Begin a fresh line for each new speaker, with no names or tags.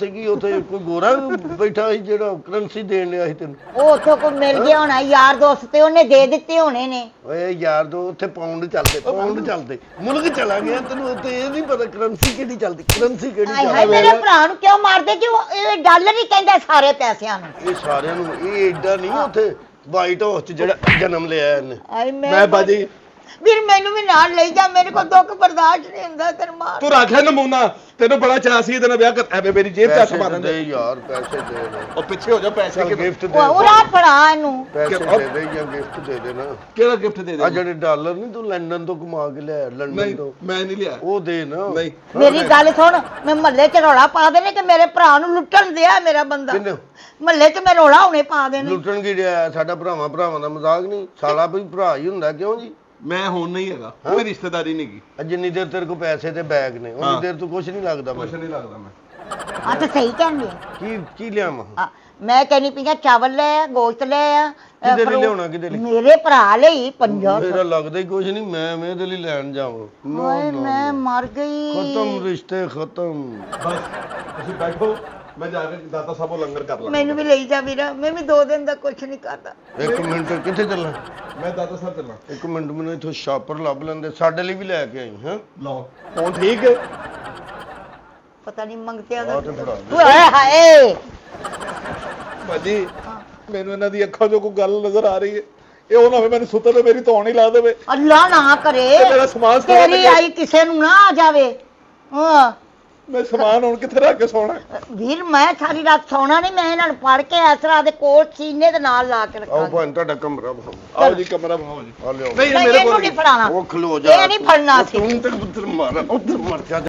ਕੀ ਉੱਥੇ ਕੋਈ ਗੋਰਾ ਬੈਠਾ ਸੀ ਜਿਹੜਾ ਕਰੰਸੀ ਦੇਣ ਲਿਆ ਸੀ ਤੈਨੂੰ?
ਉਹ ਉੱਥੋਂ ਕੋਈ ਮਿਲ ਗਿਆ ਹੋਣਾ ਯਾਰ ਦੋਸਤ ਤੇ ਉਹਨੇ ਦੇ ਦਿੱਤੇ ਹੋਣੇ ਨੇ।
ਓਏ ਯਾਰ ਦੋ ਉੱਥੇ ਪਾਉਂਡ ਚੱਲਦੇ ਮੁਲਕ ਚਲਾ ਗਿਆ ਤੈਨੂੰ ਉੱਥੇ ਇਹ ਨਹੀਂ ਪਤਾ ਕਰੰਸੀ ਕਿਹੜੀ ਚੱਲਦੀ
ਹਾਏ ਹਾਏ ਮੇਰੇ ਭਰਾ ਨੂੰ ਕਿਉਂ ਮਾਰਦੇ ਜੀ ਇਹ ਡਾਲਰ ਹੀ ਕਹਿੰਦਾ ਸਾਰੇ ਪੈਸਿਆਂ ਨੂੰ।
ਇਹ ਸਾਰਿਆਂ ਨੂੰ ਇਹ ਏਡਾ ਨਹੀਂ ਉੱਥੇ ਵਾਈਟ ਹਾਊਸ ਚ ਜਿਹੜਾ ਜਨਮ ਲਿਆ ਇਹਨੇ।
ਮੈਂ ਬਾਜੀ ਵੀਰ ਮੈਨੂੰ ਵੀ ਨਾਲ ਲਈ ਜਾ ਮੇਰੇ ਕੋਲ ਦੁੱਖ ਬਰਦਾਸ਼ਤ ਨਹੀਂ ਹੁੰਦਾ ਤੇਰੇ ਮਾਰ।
ਤੂੰ ਰੱਖਿਆ ਨਮੂਨਾ ਤੈਨੂੰ ਬੜਾ ਚਾਅ ਸੀ ਇਹਦੇ ਨਾਲ ਵਿਆਹ ਕਰ ਐਵੇਂ ਮੇਰੀ ਜੇਬ ਚ ਹੱਥ ਮਾਰਨ
ਦੇ ਯਾਰ ਪੈਸੇ ਦੇ ਦੇ।
ਉਹ ਪਿੱਛੇ ਹੋ ਜਾ ਪੈਸੇ ਕਿ
ਗਿਫਟ ਦੇ
ਉਹ ਰਾਹ ਫੜਾ ਇਹਨੂੰ
ਪੈਸੇ ਦੇ ਦੇ ਜਾਂ ਗਿਫਟ ਦੇ ਦੇ ਨਾ।
ਕਿਹੜਾ ਗਿਫਟ ਦੇ ਦੇ?
ਆ ਜਿਹੜੇ ਡਾਲਰ ਨਹੀਂ ਤੂੰ ਲੰਡਨ ਤੋਂ ਕਮਾ ਕੇ ਲਿਆ ਲੰਡਨ ਤੋਂ।
ਮੈਂ ਨਹੀਂ ਲਿਆ
ਉਹ ਦੇ ਨਾ।
ਨਹੀਂ
ਮੇਰੀ ਗੱਲ ਸੁਣ ਮੈਂ ਮਹੱਲੇ ਚ ਰੌਲਾ ਪਾ ਦੇਣੇ ਕਿ ਮੇਰੇ ਭਰਾ ਨੂੰ ਲੁੱਟਣ ਦਿਆ ਮੇਰਾ ਬੰਦਾ।
ਕਿੰਨੇ
ਮਹੱਲੇ ਚ ਮੈਂ ਰੌਲਾ ਹੁਣੇ ਪਾ ਦੇਣੇ।
ਲੁੱਟਣ ਕੀ ਰਿਹਾ? ਸਾਡਾ ਭਰਾਵਾਂ ਦਾ ਮਜ਼ਾਕ ਨਹੀਂ ਸਾਲਾ ਵੀ ਭਰਾ ਹੀ ਹੁੰਦਾ ਕਿਉਂ ਜੀ?
ਮੈਂ ਹੁਣ ਨਹੀਂ ਹੈਗਾ ਕੋਈ ਰਿਸ਼ਤੇਦਾਰੀ ਨਹੀਂ ਗੀ।
ਜਿੰਨੀ ਦੇਰ ਤੇਰੇ ਕੋਲ ਪੈਸੇ ਤੇ ਬੈਗ ਨੇ ਉਨੀ ਦੇਰ ਤੂੰ ਕੁਝ ਨਹੀਂ ਲੱਗਦਾ
ਕੁਛ
ਮੈਨੂੰ।
ਨਹੀਂ ਲੱਗਦਾ ਮੈਂ।
ਆ ਤਾਂ ਸਹੀ ਕਹਿੰਦੇ
ਕੀ ਲਿਆਵਾਂ?
ਮੈਂ ਕਹਿੰਦੀ ਪਈ ਚਾਵਲ ਲੈ ਆ ਗੋਸ਼ਤ ਲੈ ਆ।
ਕਿਹਦੇ ਲਈ ਲਿਆਉਣਾ? ਕਿਹਦੇ ਲਈ?
ਮੇਰੇ ਭਰਾ ਲਈ 50।
ਮੇਰਾ ਲੱਗਦਾ ਹੀ ਕੁਝ ਨਹੀਂ ਮੈਂ ਇਹਦੇ ਲਈ ਲੈਣ ਜਾਵਾਂ।
ਓਏ ਮੈਂ ਮਰ ਗਈ।
ਖਤਮ ਰਿਸ਼ਤੇ ਖਤਮ।
ਬਸ ਤੁਸੀਂ ਬੈਠੋ ਮੈਂ ਜਾ ਕੇ ਦਾਤਾ ਸਾਹਿਬ ਨੂੰ ਲੰਗਰ ਕਰ ਲਾਂ।
ਮੈਨੂੰ ਵੀ ਲਈ ਜਾ ਵੀਰਾ ਮੈਂ ਵੀ 2 ਦਿਨ ਦਾ ਕੁਝ ਨਹੀਂ ਕਰਦਾ।
ਇੱਕ ਮਿੰਟ ਕਿੱਥੇ ਚੱਲਾਂ?
ਮੈਂ ਦਾਤਾ ਸਾਹਿਬ ਚੱਲਾਂ।
ਇੱਕ ਮਿੰਟ ਮੈਨੂੰ ਇੱਥੋਂ ਸ਼ਾਪਰ ਲੱਭ ਲੈਂਦੇ ਸਾਡੇ ਲਈ ਵੀ ਲੈ ਕੇ ਆਈ ਹਾਂ।
ਲਓ ਹੁਣ ਠੀਕ ਹੈ?
ਪਤਾ ਨਹੀਂ ਮੰਗਤਿਆਂ
ਆਹ ਤੇ ਫੜਾ ਦੇ।
ਓਏ ਹਾਏ
ਭਾਜੀ ਮੈਨੂੰ ਇਹਨਾਂ ਦੀ ਅੱਖਾਂ 'ਚੋਂ ਕੋਈ ਗੱਲ ਨਜ਼ਰ ਆ ਰਹੀ ਹੈ। ਇਹ ਉਹ ਨਾ ਹੋਵੇ ਮੈਨੂੰ ਸੁੱਤੇ ਤੇ ਮੇਰੀ ਧੌਣ ਹੀ ਲਾ ਦੇਵੇ।
ਅੱਲਾ ਨਾ ਕਰੇ
ਮੇਰਾ ਸਮਾਨ ਸਾਰਾ
ਤੇਰੀ ਆਈ ਕਿਸੇ ਨੂੰ ਨਾ ਆ ਜਾਵੇ। ਹਾਂ
ਮੈਂ ਸਮਾਨ ਹੁਣ ਕਿੱਥੇ ਰੱਖ ਕੇ ਸੌਣਾ?
ਵੀਰ ਮੈਂ ਸਾਰੀ ਰਾਤ ਸੌਣਾ ਨਹੀਂ। ਮੈਂ ਇਹਨਾਂ ਨੂੰ ਫੜ ਕੇ ਇਸ ਤਰ੍ਹਾਂ ਦੇ ਕੋਟ ਸੀਨੇ ਦੇ ਨਾਲ ਲਾ ਕੇ
ਆਓ
ਰੱਖਾਂ।
ਭਾਂ ਤੁਹਾਡਾ ਕਮਰਾ ਬਖਾਓ।
ਆਓ ਜੀ ਕਮਰਾ ਬਣਾਓ ਜੀ।
ਆ ਲਿਓ।
ਨਹੀਂ
ਨਹੀਂ
ਮੇਰੇ
ਇਹਨੂੰ
ਕੋਲ
ਨਹੀਂ ਫੜਾਣਾ।
ਉਹ ਖਲੋ ਜਾ।
ਇਹ ਨਹੀਂ ਫੜਨਾ ਸੀ।
ਤੂੰ ਤੇ ਉੱਧਰ ਮਾਰ ਜਾ।